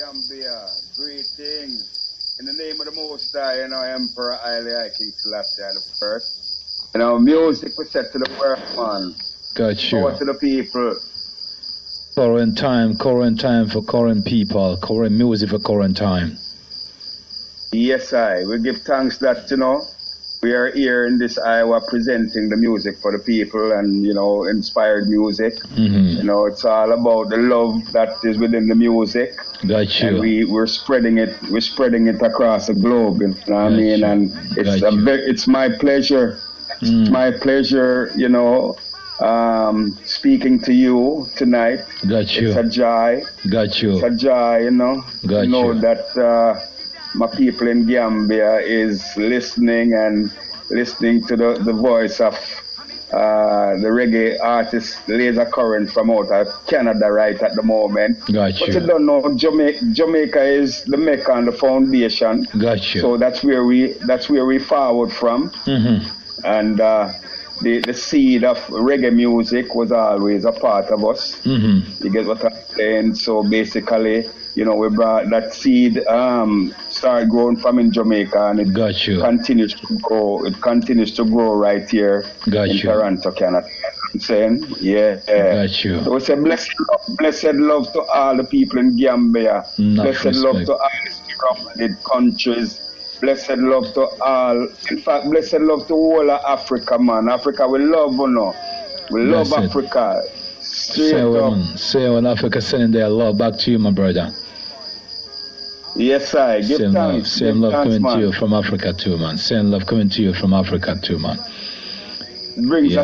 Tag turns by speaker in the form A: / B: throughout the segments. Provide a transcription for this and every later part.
A: Gambia, greetings. In the name of the Most High, Emperor Haile King Selassie the First. Music was set to the world, man.
B: Got you.
A: Power to the people.
B: Current time for current people, current music for current time.
A: Yes, we give thanks that, we are here in this Iowa presenting the music for the people and, inspired music.
B: Mm-hmm.
A: It's all about the love that is within the music.
B: Got you.
A: And we're spreading it across the globe, you know what I mean? And it's my pleasure. It's my pleasure, speaking to you tonight.
B: Got you.
A: It's a joy.
B: Got you.
A: It's a joy,
B: Got
A: to know
B: you.
A: that my people in Gambia is listening to the voice of the reggae artist Lazah from out of Canada right at the moment.
B: Got
A: But
B: you.
A: you don't know, Jamaica is the Mecca and the foundation.
B: Got you.
A: So that's where we forward from.
B: Mm-hmm.
A: And the seed of reggae music was always a part of us.
B: Mm-hmm.
A: You get what I'm saying? So basically, we brought that seed, start growing from in Jamaica, and it continues to grow. It continues to grow right here in Toronto, Canada. I'm saying, yeah.
B: Got you.
A: So we say blessed love to all the people in Gambia. Blessed love to all the surrounded countries. Blessed love to all. In fact, blessed love to all of Africa, man. Africa, we love, We love Africa. Straight up.
B: Say when Africa sending their love back to you, my brother.
A: Yes, I give
B: same
A: thanks.
B: Love. Same love coming to you from Africa too, man. Same love coming to you from Africa too, man.
A: It brings a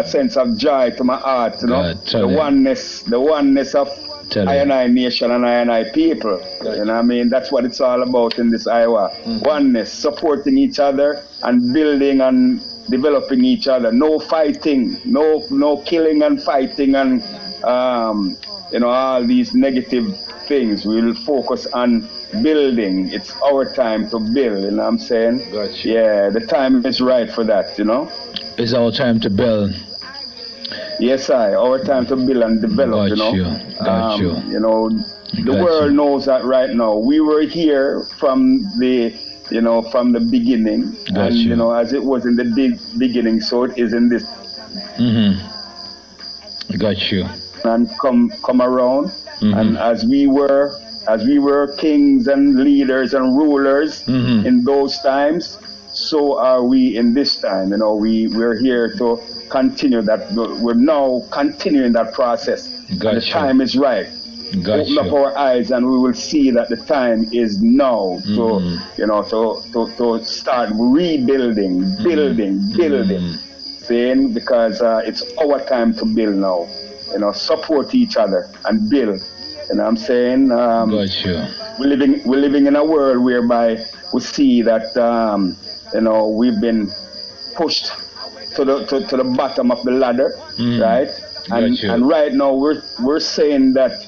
A: sense of joy to my heart, the oneness of I nation and I people. You know what I mean? That's what it's all about in this Iowa. Oneness, supporting each other and building and developing each other. No fighting, no killing and fighting and all these negative things. We'll focus on building. It's our time to build, you know what I'm saying?
B: Gotcha.
A: Yeah, the time is right for that,
B: It's our time to build.
A: Yes, our time to build and develop,
B: Got you.
A: The world knows that right now. We were here from the beginning, and as it was in the beginning, so it is in this.
B: Mm-hmm. Got you.
A: And come around, and as we were kings and leaders and rulers in those times, so are we in this time. We're here to continue that. We're now continuing that process.
B: Gotcha.
A: The time is right.
B: Gotcha.
A: Open up our eyes and we will see that the time is now to start rebuilding, building. Saying because it's our time to build now. Support each other and build. You know what I'm saying?
B: Gotcha.
A: We're living in a world whereby we see that we've been pushed to the bottom of the ladder, right? And right now we're saying that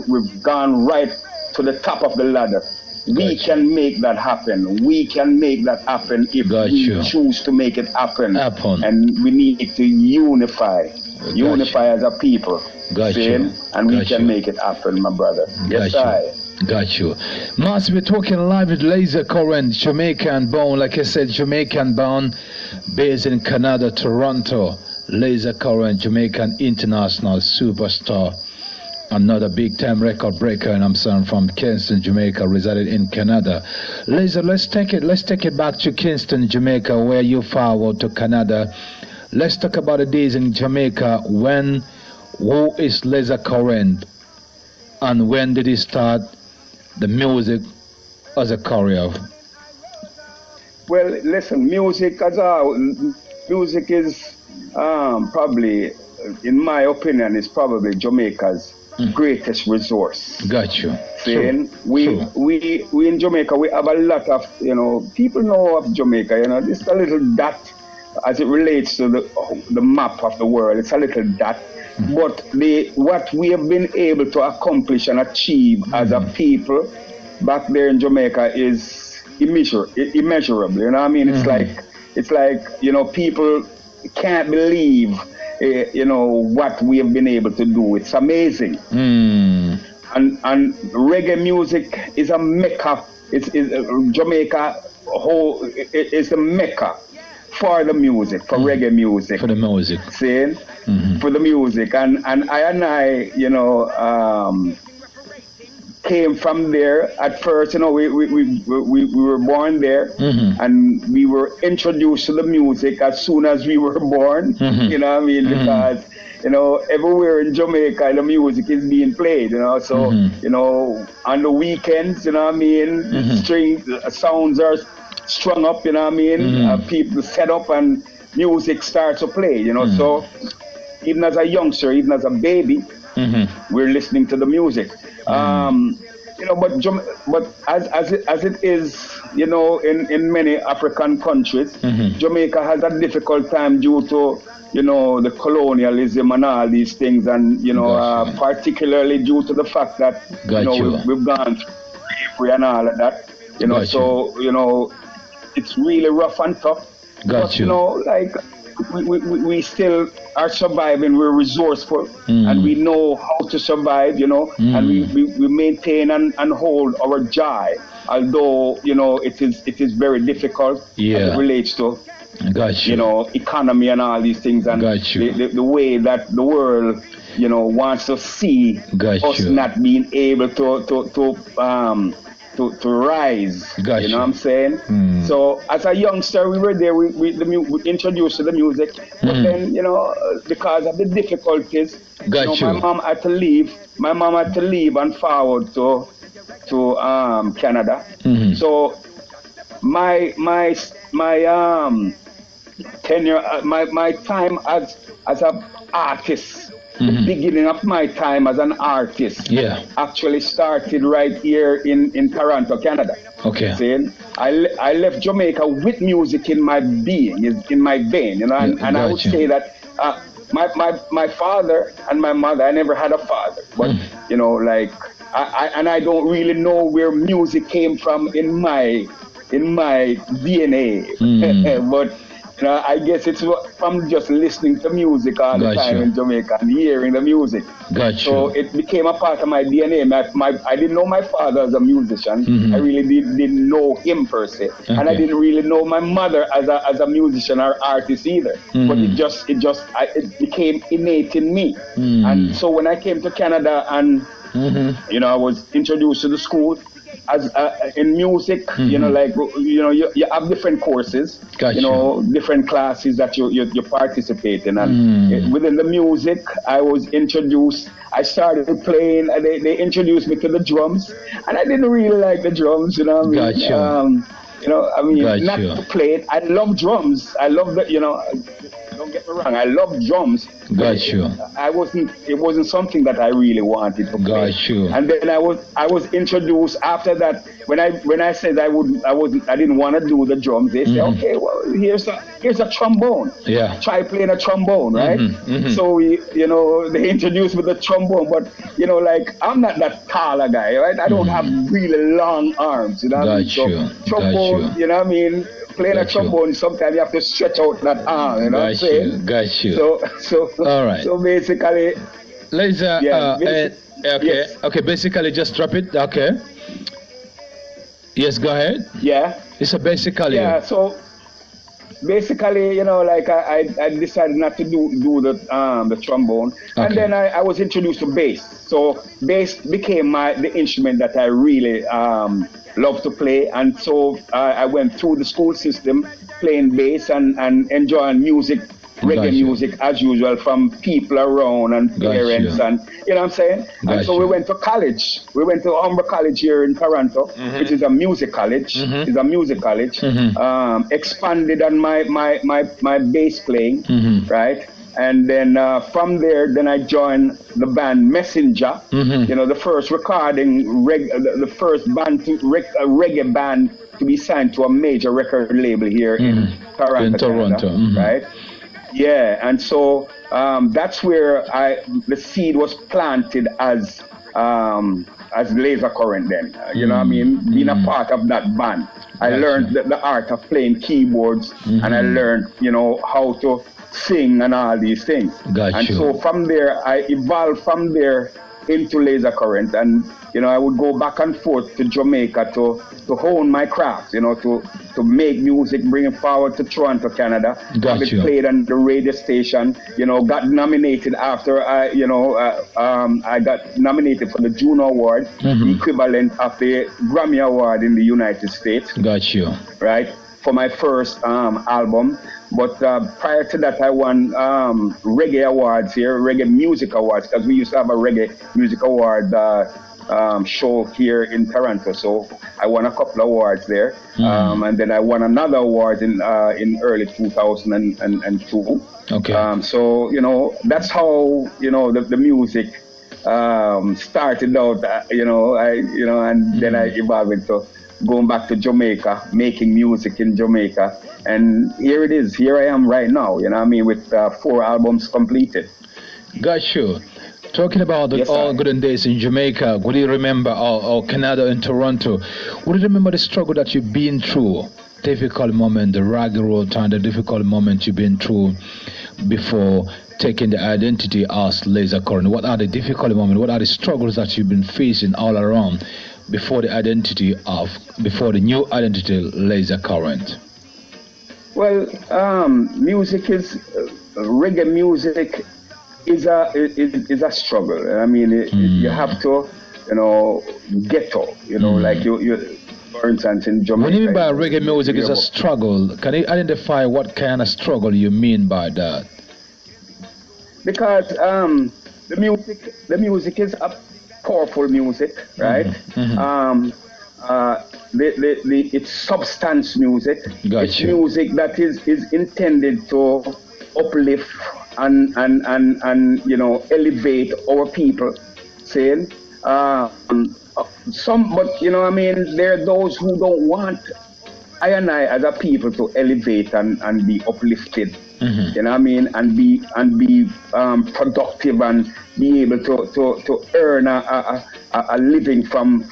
A: we've gone right to the top of the ladder. We can make that happen. We can make that happen if we choose to make it happen. And we need to unify as a people. And we can make it happen, my brother. Yes, I.
B: Got you. Must be talking live with Lazah Current, Jamaican born, like I said, Jamaican born, based in Canada, Toronto. Lazah Current, Jamaican international superstar, another big time record breaker, and I'm saying from Kingston, Jamaica, resided in Canada. Lazah, let's take it back to Kingston, Jamaica, where you forward to Canada. Let's talk about the days in Jamaica. Who is Lazah Current, and when did he start the music as a career?
A: Well, listen, music is probably, in my opinion, is probably Jamaica's greatest resource.
B: Got you.
A: Saying we in Jamaica, we have a lot of people know of Jamaica. This is a little dot as it relates to the map of the world. It's a little dot. But what we have been able to accomplish and achieve as a people back there in Jamaica is immeasurable. You know what I mean? It's like people can't believe what we have been able to do. It's amazing. and reggae music is a mecca. It's Jamaica whole is a mecca for the music, for reggae music.
B: For the music.
A: See? For the music. And I, you know, came from there. At first, you know, we were born there, and we were introduced to the music as soon as we were born. You know what I mean? Because, you know, everywhere in Jamaica, the music is being played, you know. So, you know, on the weekends, you know what I mean, the sounds are strung up, you know what I mean. People set up and music starts to play, you know. So, even as a youngster, even as a baby, we're listening to the music. You know, but as it is, you know, in many African countries, Jamaica has a difficult time due to, you know, the colonialism and all these things, and, you know, particularly due to the fact that, you know, we've gone through slavery and all of that, you know. So, you know, it's really rough and tough. But, you know, like, we still are surviving. We're resourceful, and we know how to survive, you know, and we maintain and hold our joy, although, you know, it is very difficult as it relates to, you know, economy and all these things, and the way that the world, you know, wants to see us not being able to rise. You know what I'm saying? So as a youngster, we were there. We introduced to the music, but then, you know, because of the difficulties, you know, my mom had to leave. My mom had to leave and forward to Canada. So my tenure, my time as an artist. The beginning of my time as an artist actually started right here in Toronto, Canada. Okay. See? I left Jamaica with music in my being, in my vein, you know, and I would say that my father and my mother, I never had a father, but, you know, like, I don't really know where music came from in my DNA, but, you know, I guess it's from just listening to music all the time in Jamaica and hearing the music. So it became a part of my DNA. I didn't know my father as a musician. I really didn't know him per se, and I didn't really know my mother as a musician or artist either. But it became innate in me. And so when I came to Canada and you know, I was introduced to the school. As in music, you know, like, you know, you have different courses, you know, different classes that you participate in, and within the music, I was introduced. I started playing. They introduced me to the drums, and I didn't really like the drums, you know. What I mean? You know, I mean, not to play it. I love drums. I love the, you know. Don't get me wrong, I love drums. It wasn't something that I really wanted to play. And then I was introduced after that. When I said I didn't want to do the drums, they said, okay, well, here's a trombone. Try playing a trombone, right? So you know, they introduced me to the trombone, but, you know, like, I'm not that tall a guy, right? I don't have really long arms, you know what I mean? So trombone, you know what I mean? Playing a trombone, sometimes you have to stretch out that arm, you know what I'm saying? So all right. So basically,
B: Lazah, okay, basically just drop it, okay. Yes, go ahead.
A: Yeah.
B: It's a basically.
A: Yeah, so basically, you know, like, I decided not to do the trombone, and then I was introduced to bass. So bass became the instrument that I really love to play, and so I went through the school system playing bass and enjoying music, reggae music as usual, from people around and parents, and, you know what I'm saying? And so we went to college. We went to Humber College here in Toronto, which is a music college. It's a music college. Expanded on my bass playing, right? And then from there, then I joined the band Messenger. You know, the first recording, the first band reggae band to be signed to a major record label here in Toronto, Canada, right? Yeah, and so that's where the seed was planted as Lazah Current then. You know what I mean? Being a part of that band. I learned the art of playing keyboards, and I learned, you know, how to sing and all these things. And so from there, I evolved from there into Lazah Current, and I would go back and forth to Jamaica to hone my craft, to make music, bring it forward to Toronto, Canada.
B: Got you.
A: Played on the radio station, got nominated after I got nominated for the Juno Award, the equivalent of the Grammy Award in the United States.
B: Got you.
A: Right, for my first album. But prior to that, I won reggae awards here, reggae music awards, because we used to have a reggae music award show here in Toronto. So I won a couple of awards there, and then I won another award in early 2002.
B: Okay.
A: So that's how the music started out. And then I evolved into going back to Jamaica, making music in Jamaica, and here it is. Here I am right now. With 4 albums completed.
B: Got you. Talking about the all good days in Jamaica, would you remember, or Canada and Toronto, would you remember the struggle that you've been through? Difficult moment, the rugged road time, the difficult moment you've been through before taking the identity as Lazah Current. What are the difficult moments? What are the struggles that you've been facing all around before the new identity Lazah Current?
A: Well, music is reggae music is a struggle. You have to ghetto. Like you for instance in Jamaica.
B: What do you mean by reggae music is a struggle? Can you identify what kind of struggle you mean by that?
A: Because the music is a powerful music, right? It's substance music. It's music that is intended to uplift and elevate our people. Saying but there are those who don't want I and I as a people to elevate and be uplifted. And be productive and be able to earn a living from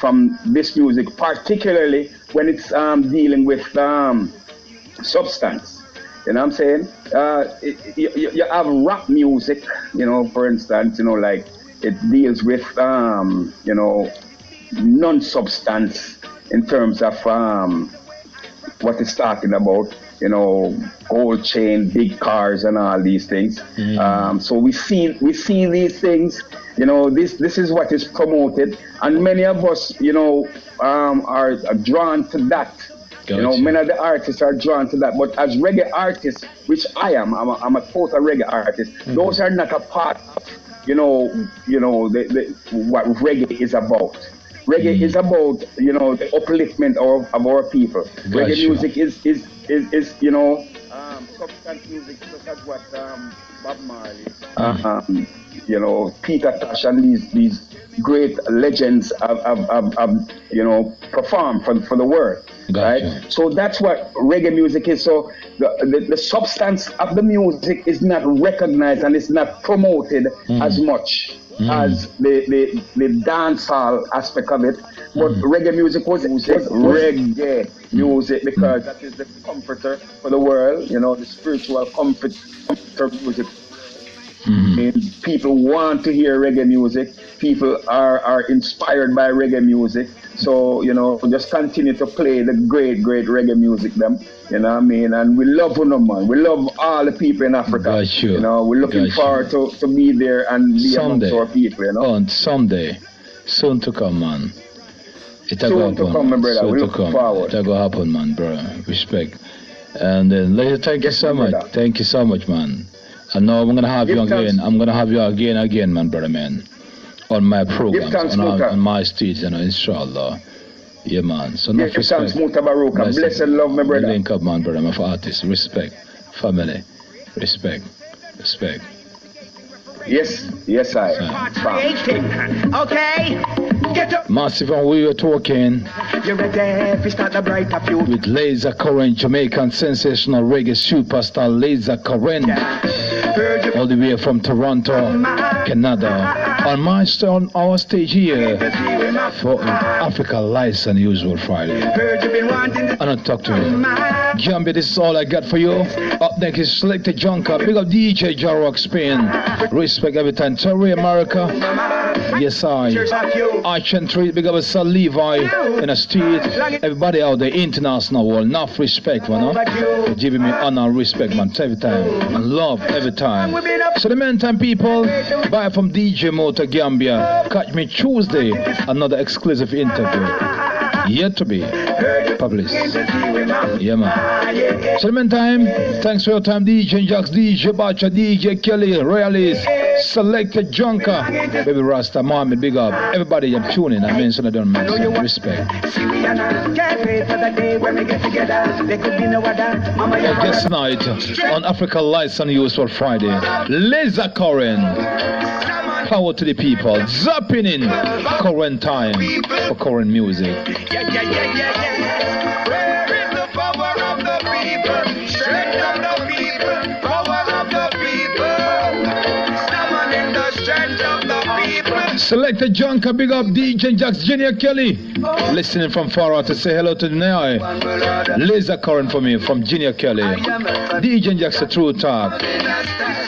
A: this music, particularly when it's dealing with substance. You know what I'm saying? You have rap music, for instance, like it deals with non-substance in terms of what it's talking about. Gold chain, big cars, and all these things. So we see these things. This is what is promoted, and many of us, are drawn to that. Many of the artists are drawn to that. But as reggae artists, which I am, I'm a total reggae artist. Those are not a part of, what reggae is about. Reggae is about, the upliftment of our people. Reggae music is substance music, such as what Bob Marley, Peter Tosh, and these great legends have performed for the world. Right? So that's what reggae music is. So the substance of the music is not recognized and it's not promoted as much as the dancehall aspect of it. But reggae music was reggae music because that is the comforter for the world, the spiritual comforter music. And people want to hear reggae music. People are inspired by reggae music. So, just continue to play the great reggae music, them. And we love them, man. We love all the people in Africa. We're looking forward to be there and be amongst our people,
B: On someday. Soon to come, man.
A: Soon to come, my brother. We look forward.
B: It'll happen, man, bro. Respect. And then, Lazah, thank you so much. Thank you so much, man. And now I'm gonna have you again. I'm gonna have you again, man, brother, man, on my program, on my stage, inshallah. Yeah, man. So
A: enough respect. Mutabaruka. Bless and love, my brother.
B: Link up, man, brother. I'm for artist. Respect, family, respect.
A: Yes, I.
C: Okay.
B: Massive, and we were talking with Lazah Current, Jamaican sensational reggae superstar Lazah Current, all the way from Toronto, Canada. On our stage here for Africa Lights and Usual Friday. And I'll talk to you. Gambia, this is all I got for you. Up next is Selected Junker. Big up DJ Jarrock Spain. Respect every time. Terry America. Yes, I can treat big up a Sir Levi in a street. Everybody out there, international world, enough respect, man. For giving me honor and respect, man, every time. And love every time. So the meantime, people, bye from DJ Motor Gambia. Catch me Tuesday, another exclusive interview. Yet to be published. Yeah, man. So the meantime, thanks for your time, DJ Jax, DJ Bacha, DJ Kelly, Royalist, Selected Junker, Baby Rasta, Mommy, big up. Everybody I'm tuning, I mention I don't mention. Respect. Guest tonight on Africa Lights and News for Friday. Lazah Current. Power to the people, zapping in current time for current music.
C: Where is the power of the people? Strength of the people, power of the people. Summoning the strength of the people.
B: Selected Junker, big up DJ Jax, Junior Kelly. Listening from far out to say hello to the now. Lazah Current for me from Junior Kelly. DJ Jax, the true talk.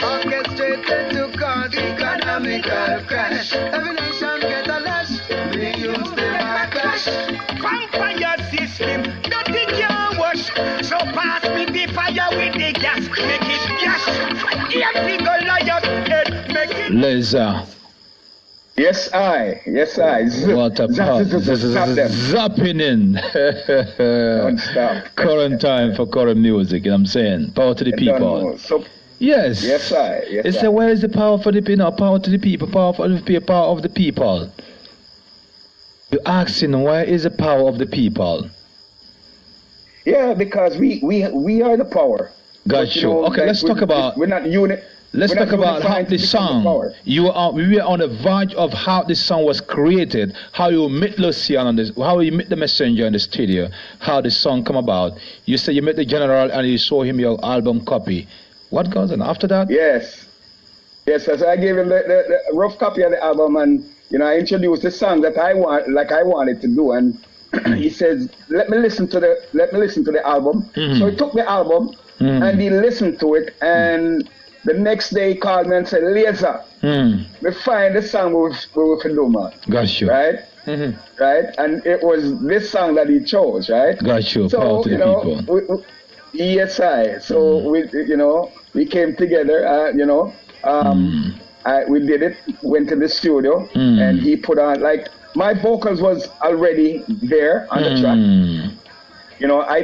C: Orchestrated to cause economical crash. Every nation get a lash. The youths they backlash. Vampire system, nothing can wash. So pass me the fire with the gas. Make it gas. Here we go, lion head. Make it.
B: Lazah.
A: Yes, I.
B: What a pop. Zapping in.
A: Don't stop.
B: Current time for current music, you know what I'm saying? Power to the people. Yes.
A: Yes, I.
B: It's the where is the power for the people? Power to the people, power for the people, power of the people. You're asking where is the power of the people?
A: Yeah, because we are the power.
B: Got you. Okay, let's talk about.
A: We're not unit.
B: Let's talk about how the song. We were on the verge of how the song was created, how you met Lucian on this, how you met the messenger in the studio, how the song come about. You said you met the general and you saw him your album copy. What goes on after that?
A: Yes. So I gave him the rough copy of the album, and I introduced the song that I wanted to do, and he says, "Let me listen to the album."
B: Mm-hmm.
A: So he took the album and he listened to it, and the next day he called me and said, "Lazah, we find the song we will do, man."
B: Got you.
A: Right. Mm-hmm. Right, and it was this song that he chose. Right.
B: Got you.
A: So
B: Power to the people.
A: Yes, I. So we came together. We did it. Went to the studio, and he put on my vocals was already there on the track.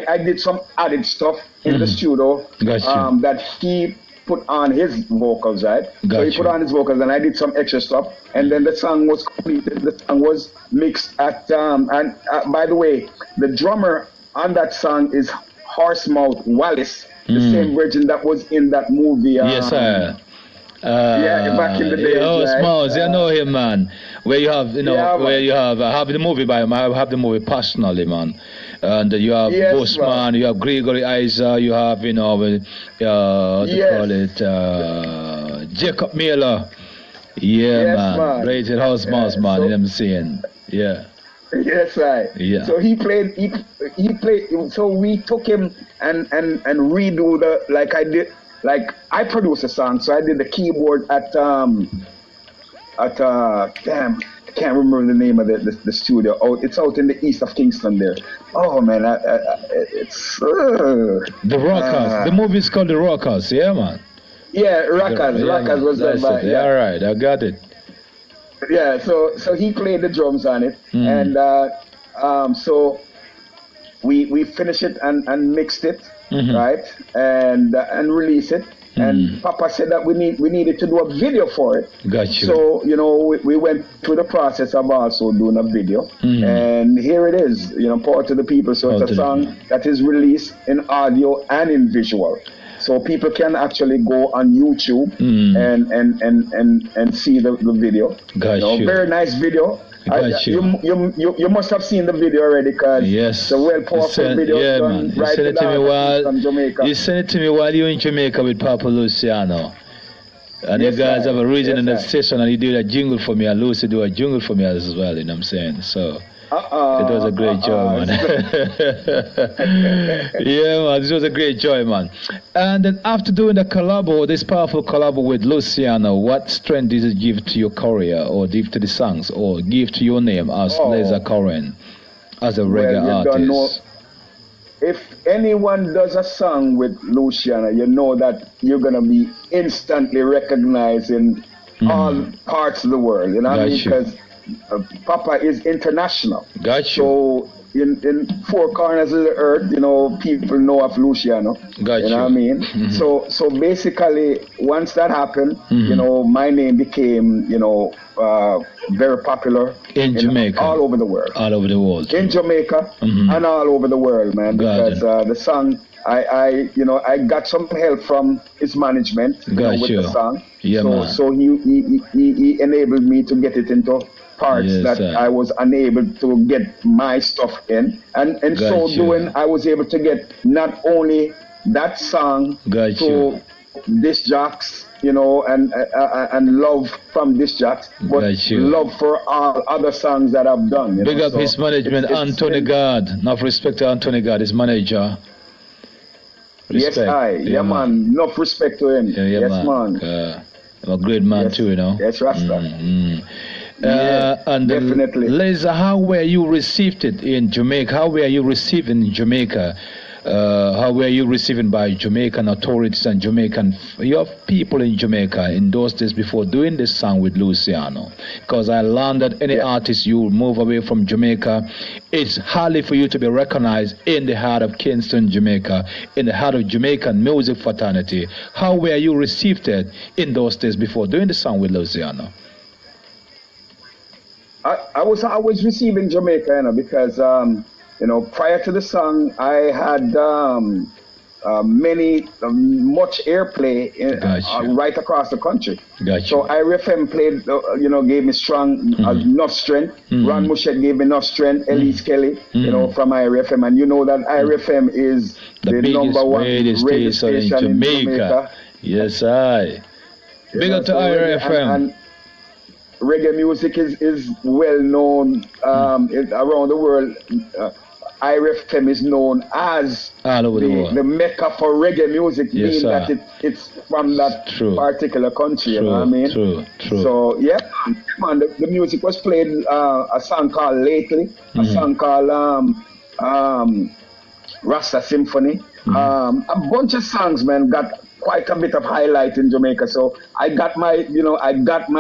A: I did some added stuff in the studio that he put on his vocals, right? So he put on his vocals, and I did some extra stuff, and then the song was completed. The song was mixed at and by the way, the drummer on that song is Horsemouth Wallace, the same virgin that was in that movie.
B: Yes, sir.
A: Back in the day.
B: Horsemouth, I know him, man. Where you have, I have the movie by him. I have the movie personally, man. And you have Bossman, you have Gregory Isa, you have, what do you call it, Jacob Miller. Yeah, man. Rated Horsemouth, man. You know what I'm saying? Yeah.
A: Yes, right.
B: Yeah.
A: So he played. So we took him and redo I did. I produced a song, so I did the keyboard at damn, I can't remember the name of the studio. Oh, it's out in the east of Kingston there. Oh man, it's
B: the Rockers. The movie is called The Rockers. Yeah, man.
A: Yeah, Rockers. Rockers was done by.
B: Yeah, all right, I got it.
A: Yeah, so he played the drums on it, and so we finished it and mixed it, right, and released it. And Papa said that we needed to do a video for it.
B: Got you.
A: So we went through the process of also doing a video, and here it is. Power to the people. So it's a song that is released in audio and in visual. So people can actually go on YouTube and see the video.
B: Got you.
A: Very nice video. You must have seen the video already, because it's a well powerful video.
B: Yeah, man. You sent it to me
A: from Jamaica.
B: You sent it to me while you were in Jamaica with Papa Luciano. And you guys have a reason in that session, and you do a jingle for me, and Lucy do a jingle for me as well, you know what I'm saying? So It was a great joy, man. Yeah, man, this was a great joy, man. And then after doing the collabo, this powerful collabo with Luciano, what strength did it give to your career, or give to the songs, or give to your name as Lazah Current, as a reggae artist?
A: If anyone does a song with Luciano, you know that you're going to be instantly recognized in all parts of the world, you know what I mean? Because Papa is international. So in four corners of the earth, you know, people know of Luciano. You know what I mean? So basically, once that happened, you know, my name became, you know, very popular
B: in Jamaica,
A: all over the world.
B: All over the world.
A: In Jamaica and all over the world, man. Because the song, I got some help from his management with the song.
B: Yeah,
A: so he enabled me to get it into parts that I was unable to get my stuff in, and so doing, I was able to get not only that song to disc jocks, you know, and love from disc jocks, but love for all other songs that I've done.
B: Big up his management, Anthony God. Enough respect to Anthony God, his manager.
A: Respect. Yes, man. Enough respect to him. Yes, man.
B: A great man too, you know.
A: Yes, Rasta.
B: And
A: definitely.
B: Lazah, how were you received in Jamaica? How were you received in Jamaica? How were you received by Jamaican authorities and Jamaican your people in Jamaica in those days before doing this song with Luciano? Because I learned that any artist you move away from Jamaica, it's hardly for you to be recognized in the heart of Kingston, Jamaica, in the heart of Jamaican music fraternity. How were you received in those days before doing the song with Luciano?
A: I was always receiving Jamaica, you know, because you know, prior to the song, I had much airplay right across the country. So IRFM played, you know, gave me strong enough strength. Ron Mushet gave me enough strength. Elise Kelly, you know, from IRFM, and you know that IRFM is the number one radio station in Jamaica.
B: Yes, big up to IRFM.
A: And reggae music is well known around the world. IRFM is known as the mecca for reggae music, meaning that it's from that particular country. You know what I mean?
B: True.
A: So yeah, man, the music was played. A song called Lately, a song called Rasta Symphony. A bunch of songs, man, got quite a bit of highlight in Jamaica. So I got my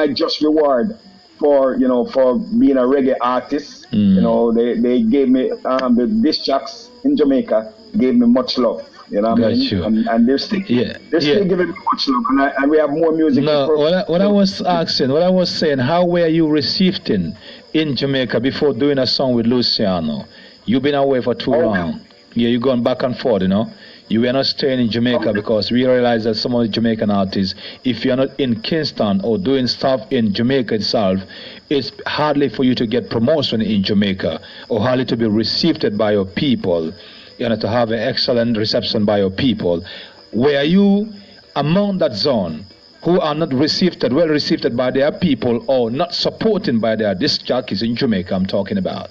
A: just reward for being a reggae artist. You know, they gave me the disc jocks in Jamaica gave me much love. You know what I mean? And they're still giving me much love, and we have more music.
B: No, what I was saying, how were you received in Jamaica before doing a song with Luciano? You've been away for too long. Yeah, you're going back and forth, you know. You were not staying in Jamaica because we realize that some of the Jamaican artists, if you're not in Kingston or doing stuff in Jamaica itself, it's hardly for you to get promotion in Jamaica or hardly to be received by your people, you know, to have an excellent reception by your people. Were you among that zone who are not well received by their people or not supported by their disc jockeys in Jamaica I'm talking about?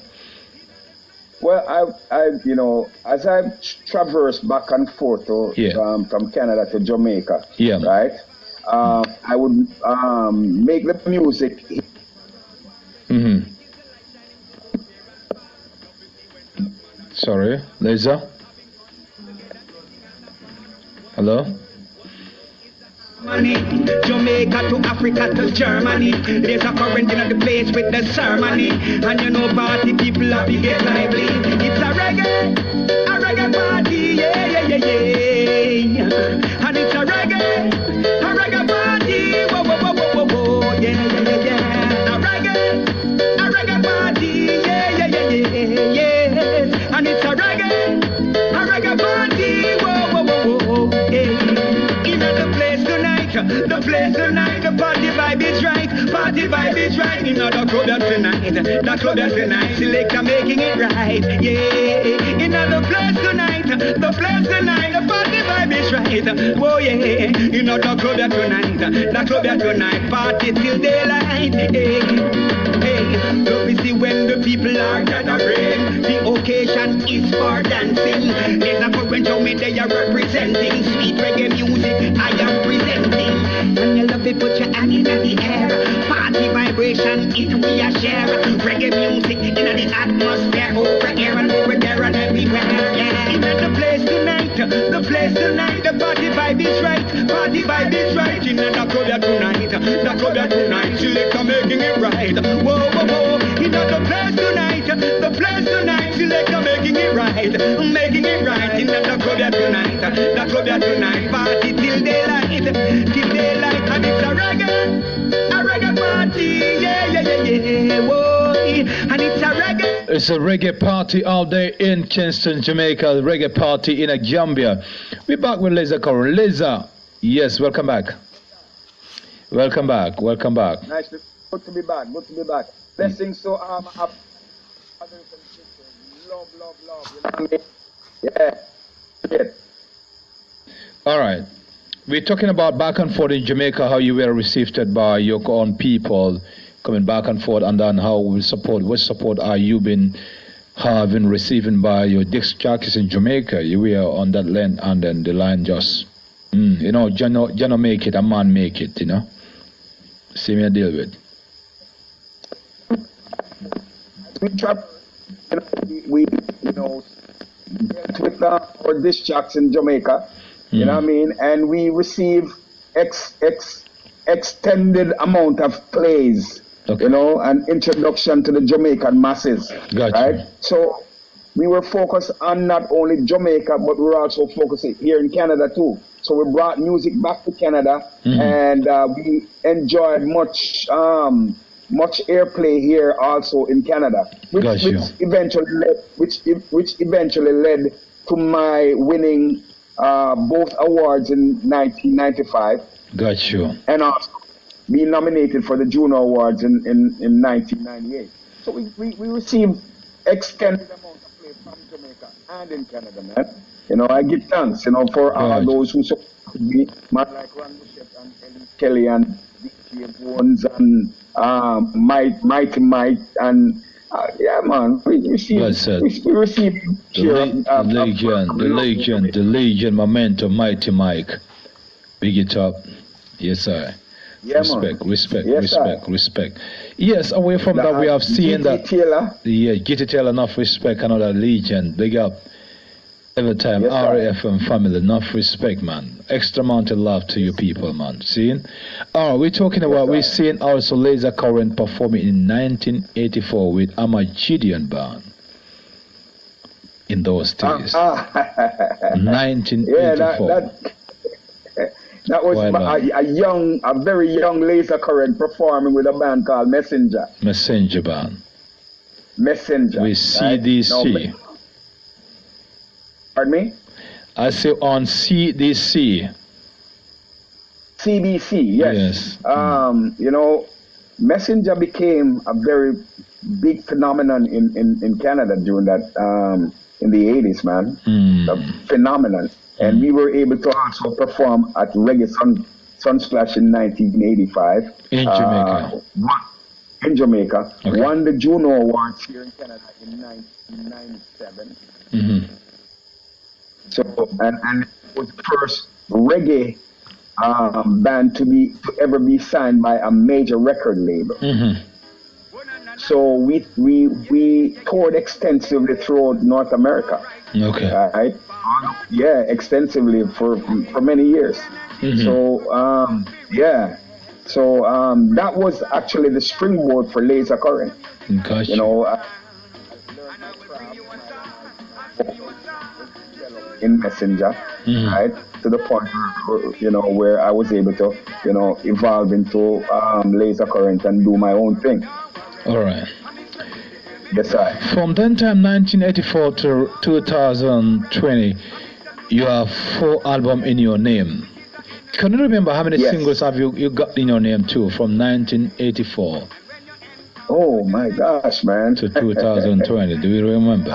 A: Well, I you know, as I've traversed back and forth from Canada to Jamaica, right? I would make the music.
B: Sorry, Lazah? Hello?
C: Jamaica to Africa to Germany. There's a current in the place with the ceremony. And you know party people have to get lively. It's a reggae party, yeah. And it's a reggae party, whoa, yeah. A reggae party, yeah. And it's a reggae party, whoa, yeah. The place tonight, the party vibe is right. You know the club tonight, selector making it right, yeah. You know the place tonight, the party vibe is right. Oh yeah, you know the club tonight, party till daylight, hey. So we see when the people are gathered vibration is for dancing. There's a current show me they are representing. Sweet reggae music I am presenting. And you love it, put your hand in the air. Party vibration it we a share. Reggae music in the atmosphere. Over here and over there and everywhere. Yeah. In the place tonight, the place tonight. The party vibe is right, party vibe is right. In the club tonight, the club tonight. Selector making it right. Whoa, whoa, whoa. In the place tonight, the place tonight. Selector making it right, making it right. In the club tonight, the club tonight. Party till daylight, till daylight. And it's a reggae party. Yeah, yeah, yeah, yeah. Whoa, and it's a reggae.
B: It's a reggae party out there in Kingston, Jamaica. Reggae party in Gambia. We're back with Lazah Current. Lazah, yes, welcome back. Welcome back. Welcome back.
A: Nice, good to be back. Good to be back. Blessings to brothers and sisters. Love. You know what I mean? Yeah.
B: All right. We're talking about back and forth in Jamaica, how you were received by your own people, coming back and forth, and then how what support are you been receiving by your disc jockeys in Jamaica? You were on that land, and then the line just, you know, Jano make it, a man make it, you know. See me a deal with.
A: We try, we dealt with our disc jocks in Jamaica, you know what I mean, and we receive extended amount of plays. Okay. You know, an introduction to the Jamaican masses.
B: Gotcha.
A: Right? So we were focused on not only Jamaica, but we were also focusing here in Canada too. So we brought music back to Canada, and we enjoyed much airplay here also in Canada, which eventually led to my winning both awards in 1995.
B: Got you.
A: And also being nominated for the Juno Awards in 1998. So we received extended amount of play from Jamaica and in Canada, man. You know, I give thanks, you know, for those who supported me, man like Ron Bishop and Ellie Kelly and DJ Bones and Mighty Mike and yeah, man, we received
B: the legend, Memento, Mighty Mike. Big it up. Yes, sir.
A: Yeah,
B: respect. Yes, away from that, we have seen that. Yeah, GT Taylor, enough respect, another legend. Big up. Every time, yes, RAFM family, enough respect, man. Extra amount of love to you people, man. Seeing? We're talking about, we're seeing also Lazah Current performing in 1984 with Gideon Band. In those days. 1984.
A: Yeah, that was a very young Lazah Current performing with a band called Messenger.
B: Messenger Band.
A: Messenger.
B: With CDC.
A: Pardon me?
B: I say on CDC.
A: CDC, yes. You know, Messenger became a very big phenomenon in Canada during that, in the 80s, man. A phenomenon. And we were able to also perform at Reggae Sunsplash in 1985.
B: In Jamaica.
A: In Jamaica.
B: Okay.
A: Won the Juno Awards here in Canada in 1997. So, and it was the first reggae band to ever be signed by a major record label. So we toured extensively throughout North America.
B: Okay.
A: Right? Yeah, extensively for many years. So that was actually the springboard for Lazah Current.
B: Gotcha.
A: You know, in Messenger, right, to the point where, you know, where I was able to, you know, evolve into Lazah Current and do my own thing.
B: All right.
A: Yes, sir.
B: From then time, 1984 to 2020, you have 4 albums in your name. Can you remember how many singles have you got in your name too from 1984?
A: Oh my gosh, man.
B: To 2020. Do you remember?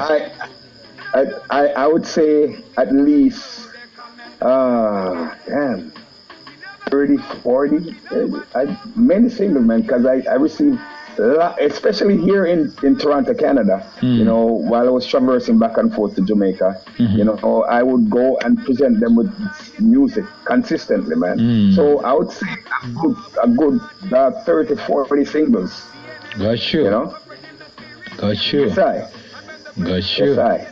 A: I would say at least 30, 40, many singles, man, because I received especially here in Toronto, Canada, you know, while I was traversing back and forth to Jamaica, you know, I would go and present them with music consistently, man. So I would say a good 30, 40 singles.
B: Got you.
A: You know?
B: Got you.
A: Yes, I.
B: Got you.
A: Yes, I.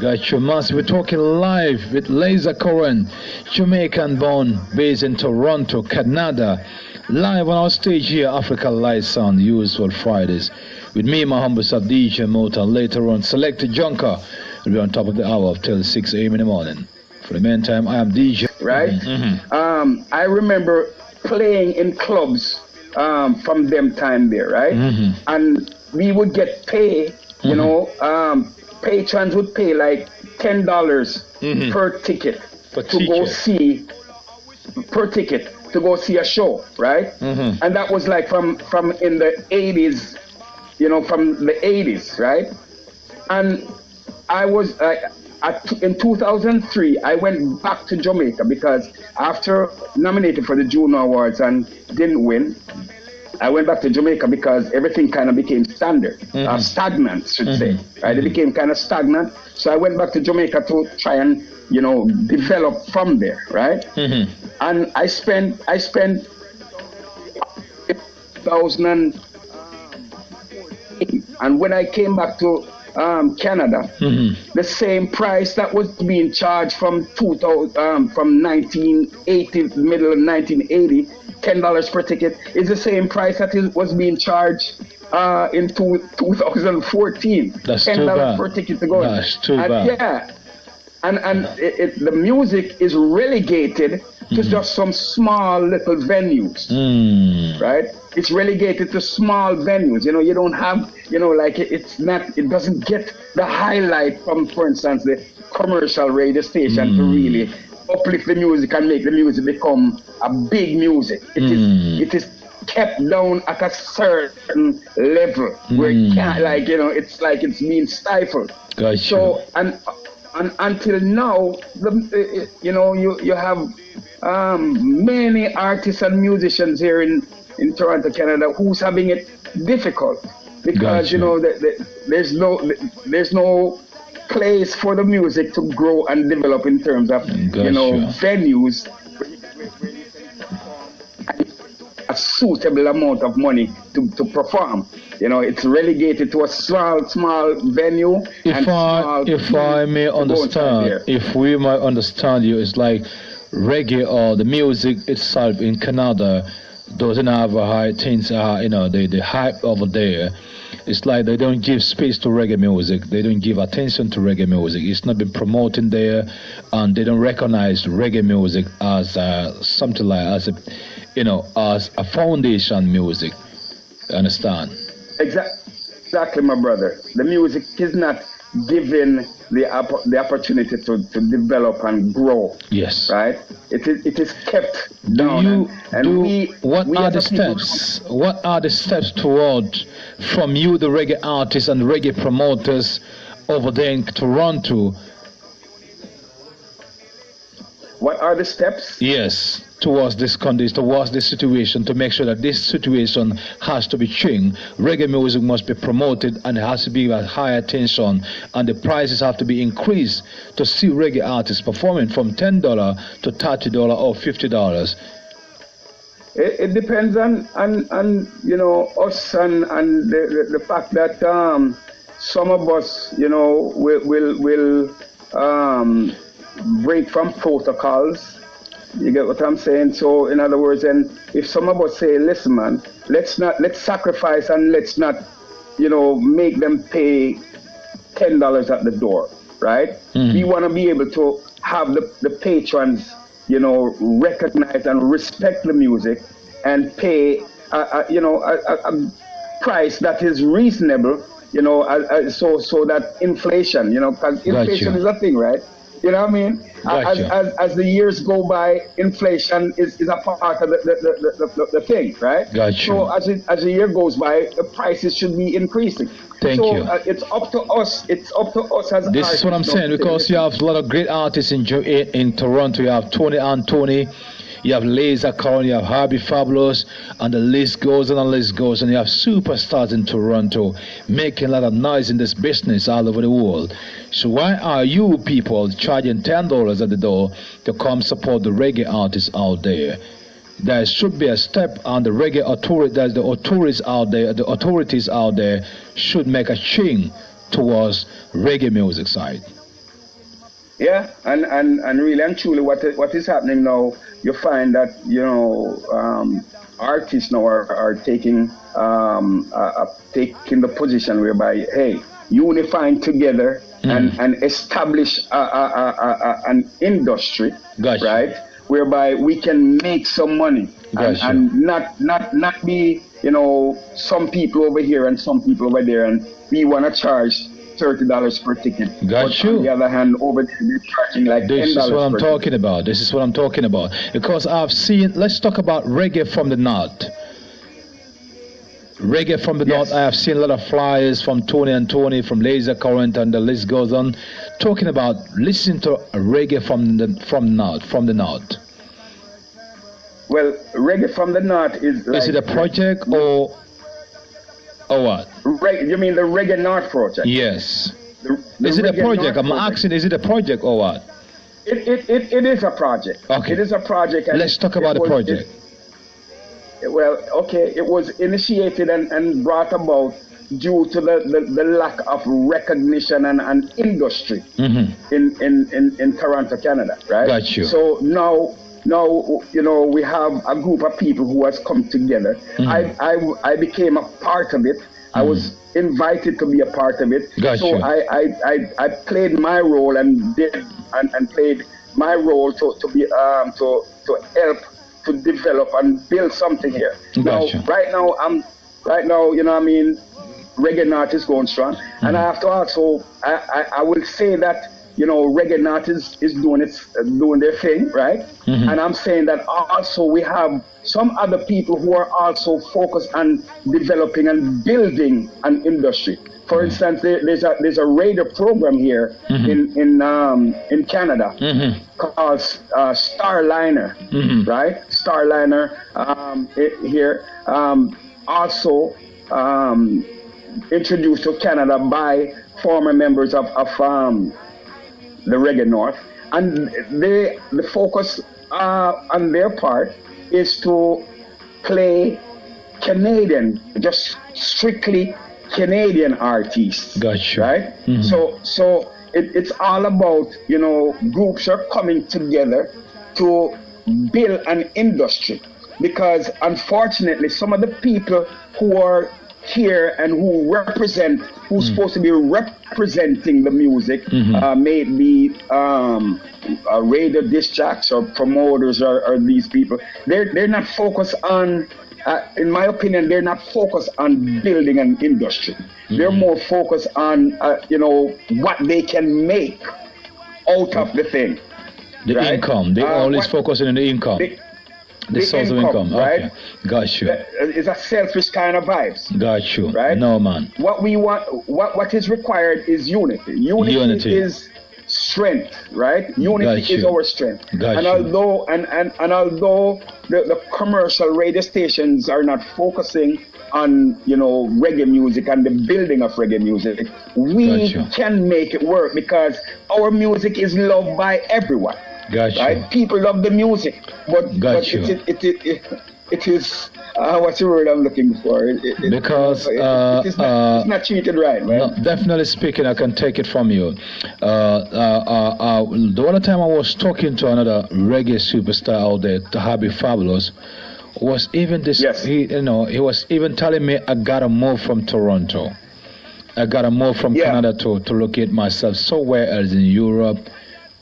B: Got you, Master. We're talking live with Lazah Current, Jamaican born, based in Toronto, Canada. Live on our stage here, Africa Light Sound, usual Fridays. With me, my humble sub DJ Mota. Later on, Selected Junker will be on top of the hour till 6 a.m. in the morning. For the meantime, I am DJ.
A: Right? I remember playing in clubs from them time there, right? And we would get pay, you know, patrons would pay like $10 per ticket to go see, per ticket to go see a show, right? And that was like from in the 80s, you know, from the 80s, right? And I was in 2003, I went back to Jamaica because after nominated for the Juno Awards and didn't win, I went back to Jamaica because everything kind of became stagnant, should say, right? It became kind of stagnant. So I went back to Jamaica to try and, you know, develop from there, right? And I spent 2008, and when I came back to Canada, the same price that was being charged from 1980, middle of 1980, $10 per ticket, is the same price that was being charged in 2014.
B: That's
A: $10 per ticket to go.
B: That's too bad.
A: Yeah, and the music is relegated to just some small little venues, right? It's relegated to small venues. You know, you don't have, you know, like it doesn't get the highlight from, for instance, the commercial radio station to really uplift the music and make the music become a big music. It is kept down at a certain level where it can't, like, you know, it's like it's being stifled.
B: Gotcha.
A: So and until now, you know, you have many artists and musicians here in Toronto, Canada, who's having it difficult because you know there's no place for the music to grow and develop in terms of you know venues, a suitable amount of money to perform. You know, it's relegated to a small venue.
B: If I may understand, if we might understand you, it's like reggae or the music itself in Canada doesn't have a high things, you know, the hype over there. It's like they don't give space to reggae music. They don't give attention to reggae music. It's not been promoting there, and they don't recognize reggae music as something like as a, you know, as a foundation music. Understand?
A: Exactly, my brother. The music is not given the opportunity to develop and grow.
B: Yes.
A: Right? It is kept down.
B: What are the steps? What are the steps toward from you, the reggae artists and reggae promoters over there in Toronto?
A: What are the steps?
B: Yes, towards this condition, towards this situation, to make sure that this situation has to be changed. Reggae music must be promoted and it has to be at high attention, and the prices have to be increased to see reggae artists performing from $10 to $30 or $50.
A: It depends on you know, us and the fact that some of us, you know, will break from protocols. You get what I'm saying? So in other words, and if some of us say, listen man, let's sacrifice and let's not, you know, make them pay $10 at the door, right? We want to be able to have the patrons, you know, recognize and respect the music and pay you know, a price that is reasonable, you know, so that inflation, you know, because inflation is a thing, right? You know what I mean? As the years go by, inflation is a part of the thing, right?
B: Gotcha.
A: So as the year goes by, the prices should be increasing.
B: Thank you.
A: It's up to us. It's up to us as
B: this artists. This is what I'm saying, because you have a lot of great artists in Toronto. You have Tony Anthony. You have Lazah Current, you have Harvey Fabulous, and the list goes and the list goes. And you have superstars in Toronto making a lot of noise in this business all over the world. So why are you people charging $10 at the door to come support the reggae artists out there? There should be a step on the reggae authority. That the authorities out there should make a change towards reggae music side.
A: Yeah, and really and truly, what is happening now, you find that artists now are taking taking the position whereby, hey, unifying together and establish an industry, right? Whereby we can make some money and not be some people over here and some people over there, and we want to charge $30 per ticket. But on the other hand, over there they're charging like $10 per ticket.
B: This is what I'm talking about. This is what I'm talking about. Because I've seen. Let's talk about reggae from the north. Reggae from the north. I have seen a lot of flyers from Tony and Tony, from Lazah Current, and the list goes on, talking about listening to reggae from the north.
A: Well, reggae from the north is like,
B: is it a project or what?
A: You mean the Reggae North project?
B: Yes. Is it a project? I'm asking, is it a project or what?
A: It is a project.
B: Okay.
A: It is a project. And
B: let's talk about the project.
A: It was initiated and brought about due to the lack of recognition and industry in Toronto, Canada, right?
B: Got you.
A: So now we have a group of people who has come together. I became a part of it. I was invited to be a part of it. So I played my role and played my role to help to develop and build something here. Right now, Reggae North is going strong, and I have to also I will say that Reggae North is doing their thing, right? And I'm saying that also we have some other people who are also focused on developing and building an industry. For instance, there's a radio program here in Canada called Starliner, right? Starliner here also introduced to Canada by former members of the Reggae North, and the focus on their part is to play Canadian, just strictly Canadian artists.
B: Gotcha.
A: Right? So it's all about, groups are coming together to build an industry, because unfortunately some of the people who are here and who's supposed to be representing the music, may it be radio disc jocks or promoters or these people, they're not focused on, in my opinion, they're not focused on building an industry. They're more focused on what they can make out of the thing.
B: The income. They always focus on the income. The source of income, right? Okay. Got you.
A: It's a selfish kind of vibes.
B: Got you.
A: Right?
B: No, man.
A: What we want, what is required is unity. Unity is strength, right? Unity is our strength. And although the commercial radio stations are not focusing on reggae music and the building of reggae music, we can make it work, because our music is loved by everyone. Right? People love the music, but it is what's the word I'm looking for?
B: Because
A: it's not treated right, man.
B: No, definitely speaking, I can take it from you. The other time I was talking to another reggae superstar out there, to Harvey Fabulous, was even this. He was even telling me, I gotta move from Toronto. I gotta move from Canada to locate myself somewhere else in Europe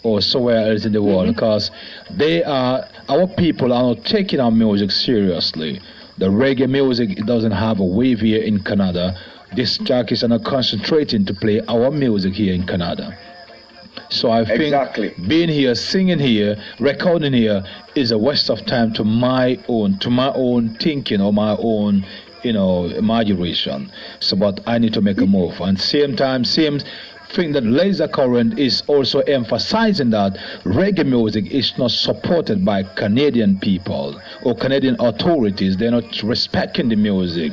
B: or somewhere else in the world, because our people are not taking our music seriously. The reggae music doesn't have a wave here in Canada. These jockeys are not concentrating to play our music here in Canada. So I think being here, singing here, recording here is a waste of time to my own thinking or my own imagination. So, but I need to make a move. And same time, think that Lazah Current is also emphasizing that reggae music is not supported by Canadian people or Canadian authorities. They're not respecting the music.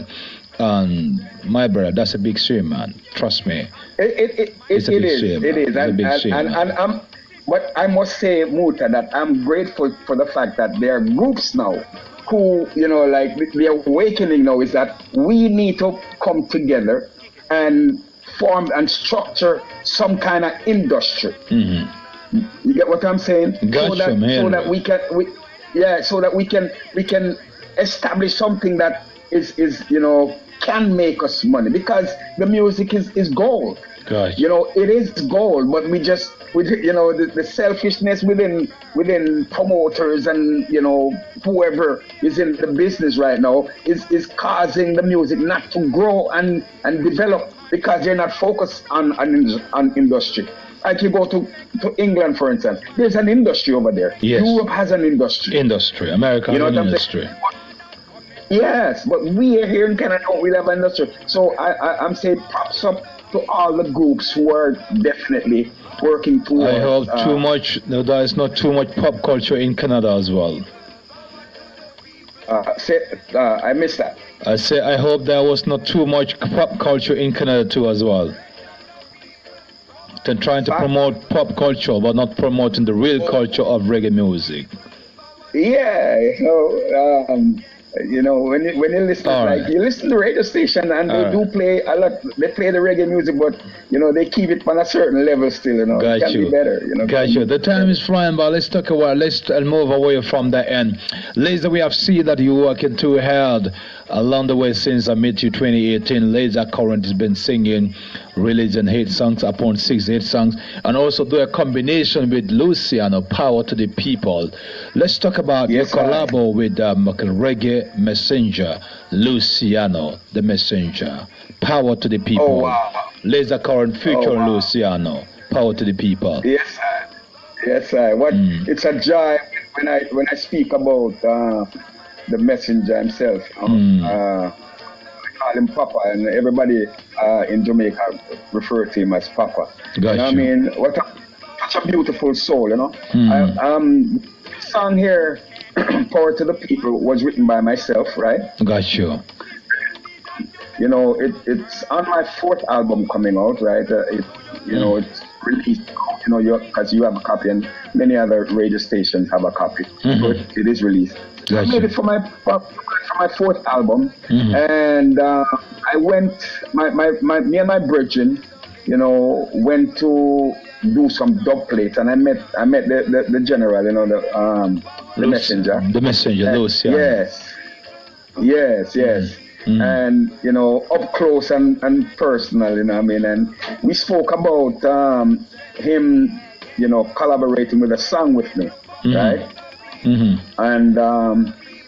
B: And my brother, that's a big shame, man. Trust me.
A: It is. But I must say, Muta, that I'm grateful for the fact that there are groups now who, you know, like the awakening now is that we need to come together and form and structure some kind of industry. Mm-hmm. You get what I'm saying?
B: Gotcha,
A: so that we can establish something that is you know, can make us money, because the music is gold.
B: Gotcha.
A: You know, it is gold, but we you know, the selfishness within promoters and, you know, whoever is in the business right now is causing the music not to grow and develop, because they're not focused on industry. Like you go to England, for instance, there's an industry over there.
B: Yes.
A: Europe has an industry.
B: America has an industry.
A: Yes, but we here in Canada don't really have an industry. So I'm saying props up to all the groups who are definitely working towards.
B: I hope there is not too much pop culture in Canada as well.
A: I missed that.
B: I say I hope there was not too much pop culture in Canada too as well. They're trying to promote pop culture, but not promoting the real culture of reggae music.
A: Yeah, you know, when you listen, like you listen to the radio station and they do play a lot. They play the reggae music, but you know, they keep it on a certain level still. You know, it can be better. You know,
B: got you. The time is flying, but let's talk about. Let's move away from the end. Lazah, we have seen that you working too hard along the way since I met you 2018. Lazah Current has been singing, releasing hit songs upon 6 hit songs, and also do a combination with Luciano, Power to the People. Let's talk about your collabo with Reggae Messenger, Luciano the Messenger, Power to the People.
A: Oh, wow.
B: Lazah Current featuring Luciano, Power to the People.
A: Yes, sir. Yes, sir. It's a joy when I speak about the Messenger himself. I call him Papa, and everybody in Jamaica refer to him as Papa.
B: Gotcha.
A: You know what I mean? Such a beautiful soul, you know. The song here, Power to the People, was written by myself, right?
B: Got you.
A: You know, it's on my 4th album coming out, right? You know, it's released, you know, because you have a copy and many other radio stations have a copy. So it is released.
B: Gotcha.
A: I made it for my 4th album, and I went, me and my brethren, you know, went to do some dub plates, and I met the general, you know, the messenger.
B: The messenger, Luciano.
A: Yes. And you know, up close and personal, you know what I mean. And we spoke about him, you know, collaborating with a song with me, right? And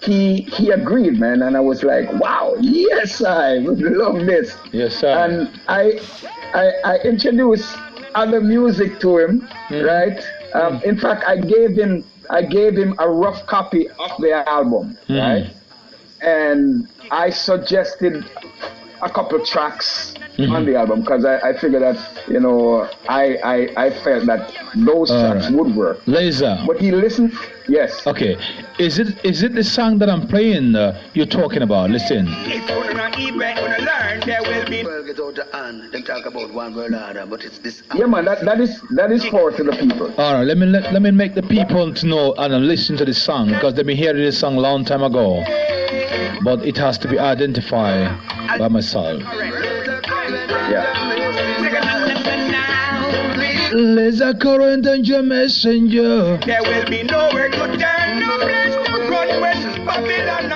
A: he agreed, man, and I was like, wow, yes, I would love this.
B: Yes, sir.
A: And I introduced other music to him, right? In fact, I gave him a rough copy of the album, right? And I suggested a couple of tracks on the album, because I figured that, you know, I felt that those tracks would work.
B: Lazah.
A: But he listened. Yes.
B: Okay. Is it the song that I'm playing you're talking about? Listen.
A: Yeah, man. That is Power to the People.
B: All right. Let me make the people to know and listen to this song, because they've been hearing this song a long time ago, but it has to be identified by myself.
A: Yeah.
B: Lazah Current and your messenger.
C: There will be nowhere to turn, no place to run, west is Babylon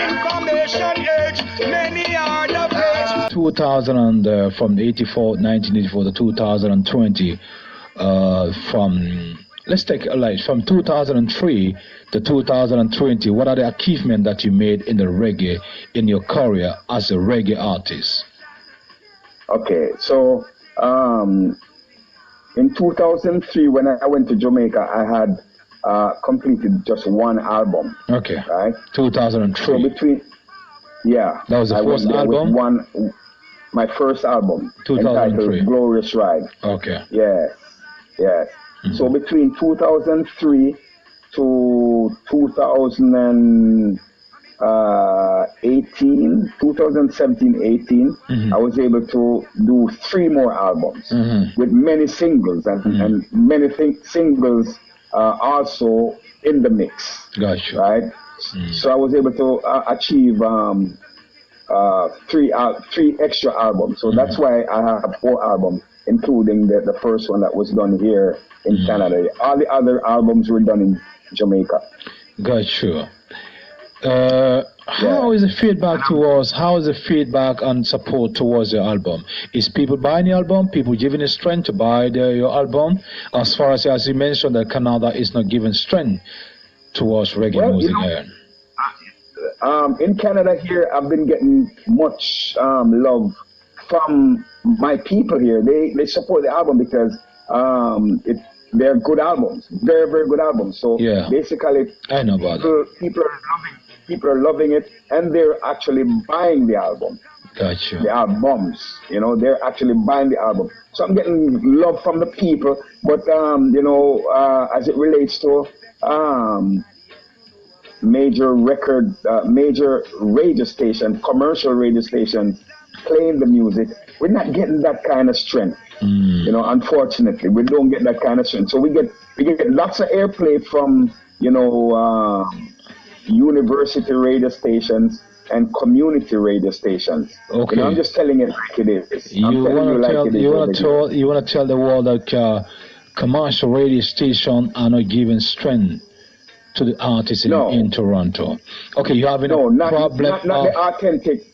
C: information age, many are the page.
B: 2000 from 1984 to 2020, let's take from 2003 to 2020. What are the achievements that you made in the reggae in your career as a reggae artist?
A: Okay, so in 2003, when I went to Jamaica, I had completed just one album.
B: Okay.
A: Right.
B: 2003.
A: So that was
B: the first album.
A: my first album,
B: 2003.
A: entitled Glorious Ride.
B: Okay.
A: Yeah, yeah. So between 2003 to 2017-18, I was able to do 3 more albums with many singles and many singles also in the mix.
B: Gotcha.
A: Right? So I was able to achieve 3 extra albums. So that's why I have 4 albums, including the first one that was done here in Canada. All the other albums were done in Jamaica.
B: Gotcha. How is the feedback and support towards your album? Is people buying the album? People giving you strength to buy your album? As far as you mentioned that Canada is not giving strength towards reggae music here.
A: In Canada here, I've been getting much love from my people here. They support the album because they're good albums, very, very good albums. So basically,
B: I know about
A: people are loving it, and they're actually buying the album.
B: Gotcha.
A: The albums, they're actually buying the album. So I'm getting love from the people, but as it relates to major radio station, commercial radio stations playing the music, we're not getting that kind of strength. Unfortunately, we don't get that kind of strength. So we get lots of airplay from university radio stations and community radio stations.
B: Okay.
A: I'm just telling it like it is.
B: You want to tell the world that commercial radio stations are not giving strength to the artists in Toronto. Okay, you have problem.
A: Not the authentic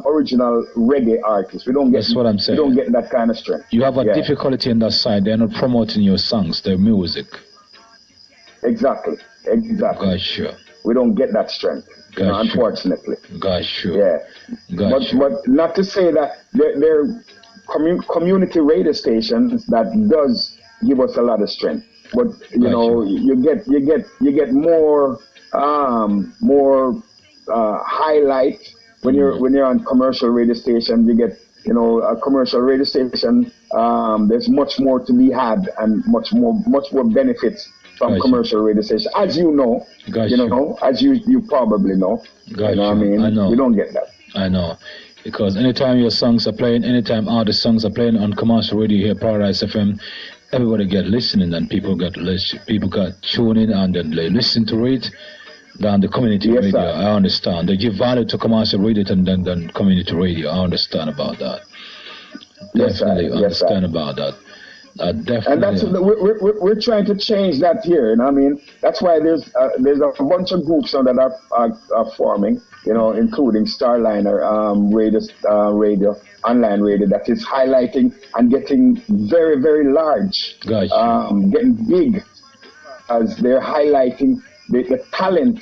A: original reggae artists. We don't get.
B: That's what I'm saying.
A: We don't get that kind of strength.
B: You have a difficulty in that side. They're not promoting your songs, their music.
A: Exactly.
B: Gotcha.
A: We don't get that strength. Unfortunately.
B: Gotcha.
A: Yeah.
B: Gotcha.
A: But not to say that there are community radio stations that does give us a lot of strength. But you get more highlight when you're on commercial radio station. You get a commercial radio station. There's much more to be had and much more benefits from commercial radio station, as you know. As you probably know.
B: I know.
A: We don't get that.
B: I know. Because anytime your songs are playing, anytime artist songs are playing on commercial radio here, Paradise FM, everybody get listening, and people got tuning and then they listen to it. Then the community radio, sir. I understand. They give value to commercial radio and then community radio. I understand about that. Definitely understand about that. Definitely.
A: And that's we're trying to change that here. That's why there's a bunch of groups now that are forming. Including Starliner radio, online radio, that is highlighting and getting very, very large, getting big, as they're highlighting the talent.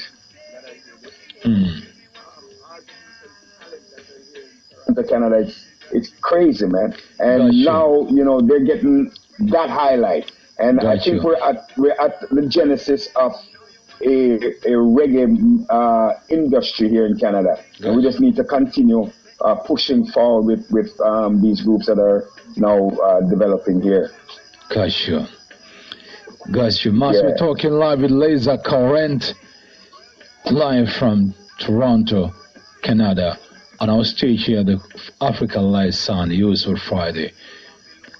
A: The Canada, it's crazy, man. And now they're getting that highlight, and I think we're at the genesis of a reggae industry here in Canada. And we just need to continue pushing forward with these groups that are now developing here.
B: Gotcha. We're talking live with Lazah Current, live from Toronto, Canada, on our stage here, the Africa Live Sound, Usual Friday.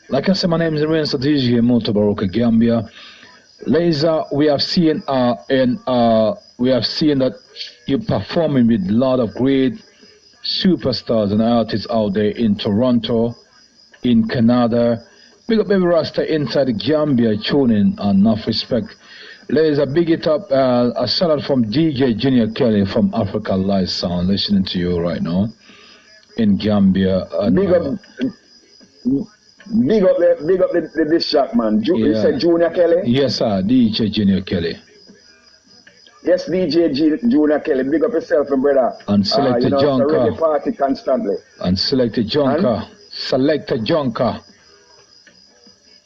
B: Like I said, my name is DJ Mutabaruka Gambia. Lazah, we have seen that you're performing with a lot of great superstars and artists out there in Toronto, in Canada. Big up every Rasta inside the Gambia tuning and enough respect. Lazah, big it up. A shout out from DJ Junior Kelly from Africa Live Sound, listening to you right now in Gambia.
A: Big up the disc shot, man. You said Junior Kelly?
B: Yes, sir. DJ Junior Kelly.
A: Yes, DJ Junior Kelly. Big up yourself, brother.
B: And Selector Jonka.
A: It's a reggae party constantly.
B: And Selector Jonka. Selector Jonka.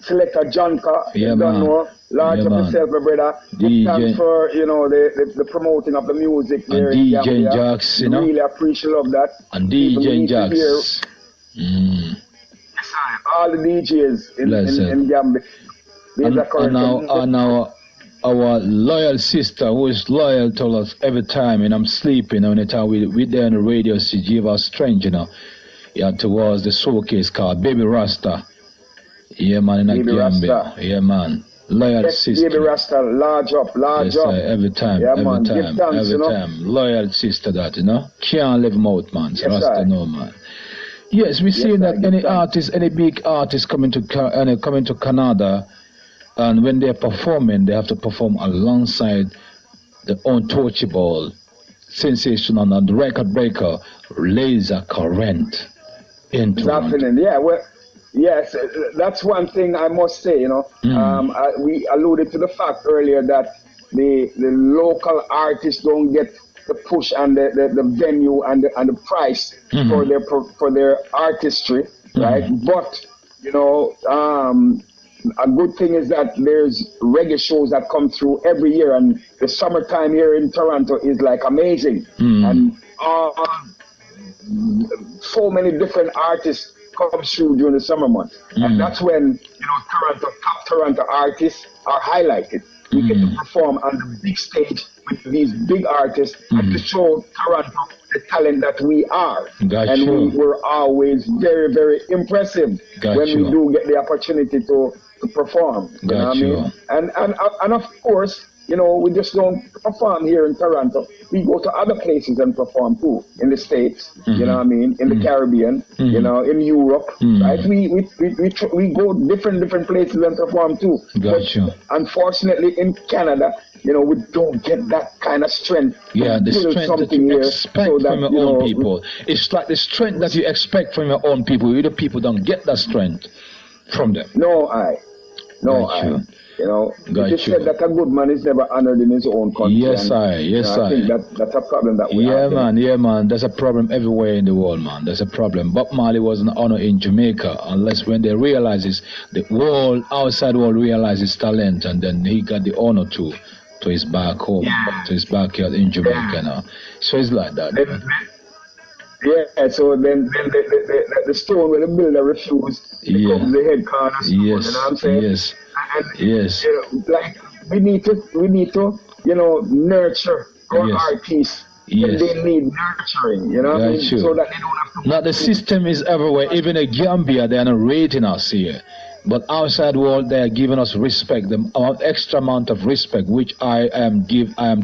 A: Selector Jonka.
B: Yeah,
A: man. Large up yourself, brother. Thanks for the promoting of the music
B: and
A: here.
B: DJ Jax,
A: Really appreciate that.
B: And DJ Jax.
A: Yes, all the DJs in Gambia.
B: And now our loyal sister who is loyal to us every time, and I'm sleeping on the time we there on the radio, she give us strength, Yeah, towards the showcase called Baby Rasta. Yeah, man, in
A: Baby
B: Gambia.
A: Rasta.
B: Yeah, man. Loyal sister.
A: Baby Rasta, large up.
B: Every time,
A: yeah,
B: every
A: man.
B: time,
A: Thanks,
B: every time. Loyal sister that, Can't live out, man.
A: Yes,
B: Rasta, no, man. Yes, we see that any big artist coming to Canada, and when they're performing, they have to perform alongside the untouchable, sensational, and record breaker, Lazah Current.
A: Yeah, well, yes, that's one thing I must say, we alluded to the fact earlier that the local artists don't get the push and the venue and the price for their artistry, right? But a good thing is that there's reggae shows that come through every year, and the summertime here in Toronto is like amazing, and so many different artists come through during the summer months, and that's when top Toronto artists are highlighted. We get to perform on the big stage with these big artists and to show Toronto the talent that we are. We were always very, very impressive when we do get the opportunity to perform. You know what I mean? And of course, we just don't perform here in Toronto. We go to other places and perform too, in the States, you know what I mean, in the Caribbean, in Europe, right? We go different places and perform too. But unfortunately, in Canada, we don't get that kind of strength.
B: Yeah, the strength that you expect from your own people. It's like the strength that you expect from your own people. The people don't get that strength from them.
A: It said that a good man is never honored in his own country.
B: Yes, I
A: think that's a problem that we have.
B: Yeah, man. There's a problem everywhere in the world, man. There's a problem. Bob Marley was an honor in Jamaica, unless when they realizes the world, outside world realizes talent, and then he got the honor to his back home, to his backyard in Jamaica now. So it's like that.
A: So then the stone where the builder refused becomes the head cornerstone. You know what I'm saying?
B: Yes.
A: Like we need to nurture our artists. Yes. They need nurturing, you know what I mean? So that they don't have to.
B: Now the system is everywhere. Even in Gambia, they are not rating us here. But outside world, they are giving us respect, the extra amount of respect, which I am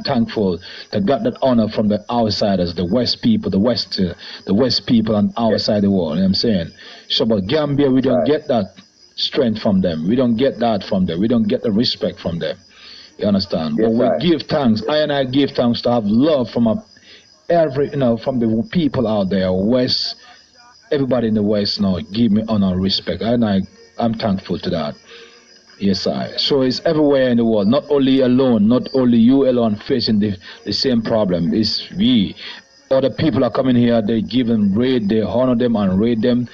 B: thankful that got that honor from the outsiders, the West people, the West people and outside the world. You know what I'm saying? So, but Gambia, we don't get that strength from them. We don't get that from them. We don't get the respect from them. You understand? But we give thanks. I give thanks to have love from from the people out there, West. Everybody in the West now give me honor and respect. I'm thankful to that. Yes, I. So it's everywhere in the world, not only alone, not only you alone facing the same problem. It's we. Other people are coming here, they give them rate, they honor them and rate them,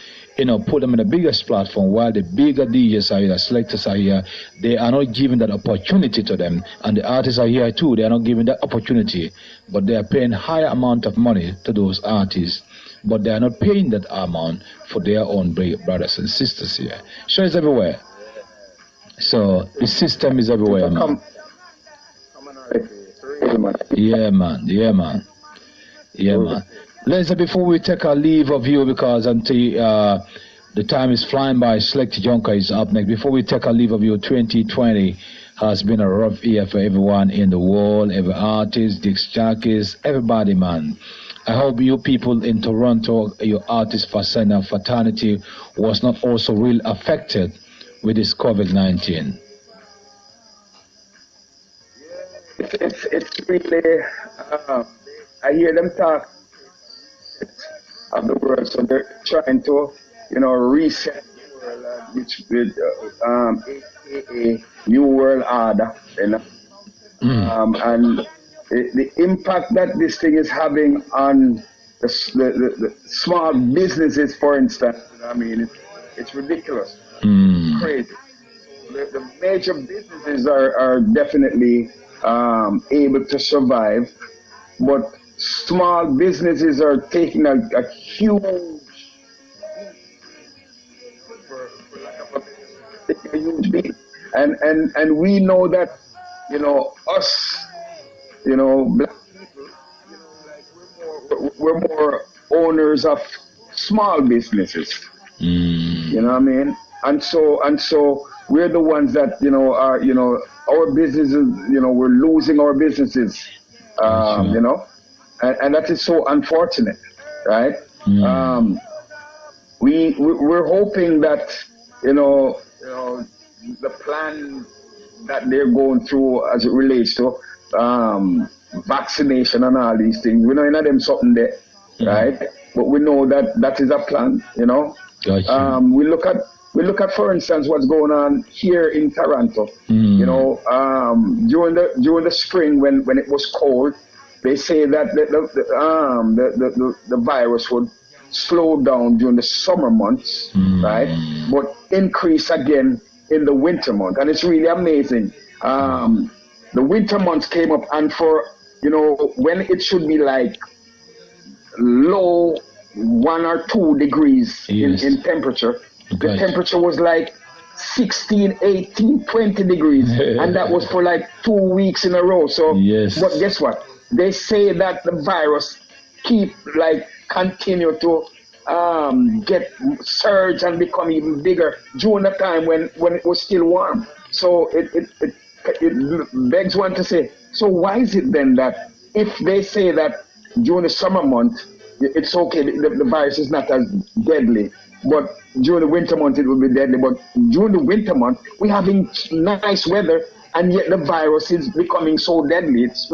B: put them in the biggest platform, while the bigger DJs are here, selectors are here, they are not giving that opportunity to them. And the artists are here too, they are not giving that opportunity, but they are paying higher amount of money to those artists. But they are not paying that amount for their own brothers and sisters here. So it's everywhere. So the system is everywhere, man. Yeah, man. Lazah, before we take our leave of you, because until the time is flying by, Select Junker is up next. Before we take our leave of you, 2020 has been a rough year for everyone in the world, every artist, disc jockeys, everybody, man. I hope you people in Toronto, your artist fraternity was not also real affected with this COVID-19.
A: It's really, I hear them talk of the world, so they're trying to, reset the world, which with AKA New World Order, and the impact that this thing is having on the small businesses, for instance, I mean, it's ridiculous. It's crazy. The major businesses are definitely able to survive, but small businesses are taking a huge taking a huge beat. And we know that, you know, us, you know, black people, you know, like we're more owners of small businesses. You know what I mean? And so we're the ones that, you know, are, you know, our businesses, you know, we're losing our businesses, you know, and that is so unfortunate, right? We're hoping that, you know, the plan that they're going through as it relates to vaccination and all these things, we know in them something there, right? But we know that that is a plan, you know. We look at, for instance, what's going on here in Toronto. You know, during the spring when it was cold, they say that the virus would slow down during the summer months, right? But increase again in the winter month, and it's really amazing. The winter months came up, and for, you know, when it should be like low 1 or 2 degrees in temperature, the temperature was like 16, 18, 20 degrees, and that was for like 2 weeks in a row. So, but guess what? They say that the virus continue to get surge and become even bigger during the time when it was still warm. So it begs one to say, so why is it then that if they say that during the summer month it's okay, the virus is not as deadly, but during the winter month it will be deadly, but during the winter month we're having nice weather and yet the virus is becoming so deadly? It's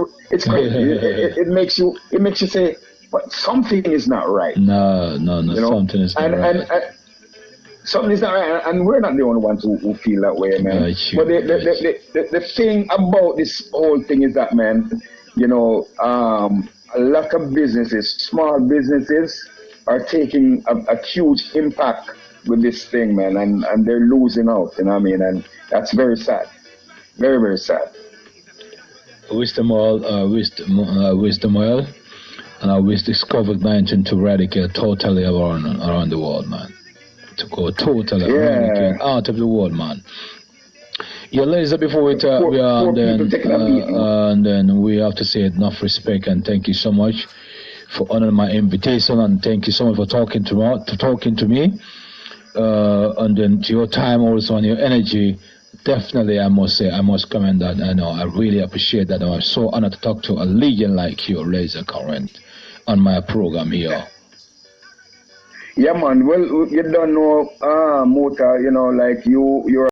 A: crazy. it makes you say, but something is not right.
B: No, you know? Something is not right. And
A: something is not right, and we're not the only ones who feel that way, man. But the thing about this whole thing is that, man, you know, a lot of businesses, small businesses, are taking a huge impact with this thing, man, and they're losing out, you know what I mean? And that's very sad. Very, very sad.
B: Wisdom oil, and I wish this COVID-19 to eradicate totally around the world, man. To go totally eradicate out of the world, man. Yeah, Lazah, before we and then we have to say enough respect and thank you so much for honoring my invitation, and thank you so much for talking to me, and then to your time also and your energy. Definitely, I must comment that. I know I really appreciate that. I'm so honored to talk to a legend like you, Lazah Current, on my program here.
A: Yeah, man. Well, you don't know, Muta. You know, like you're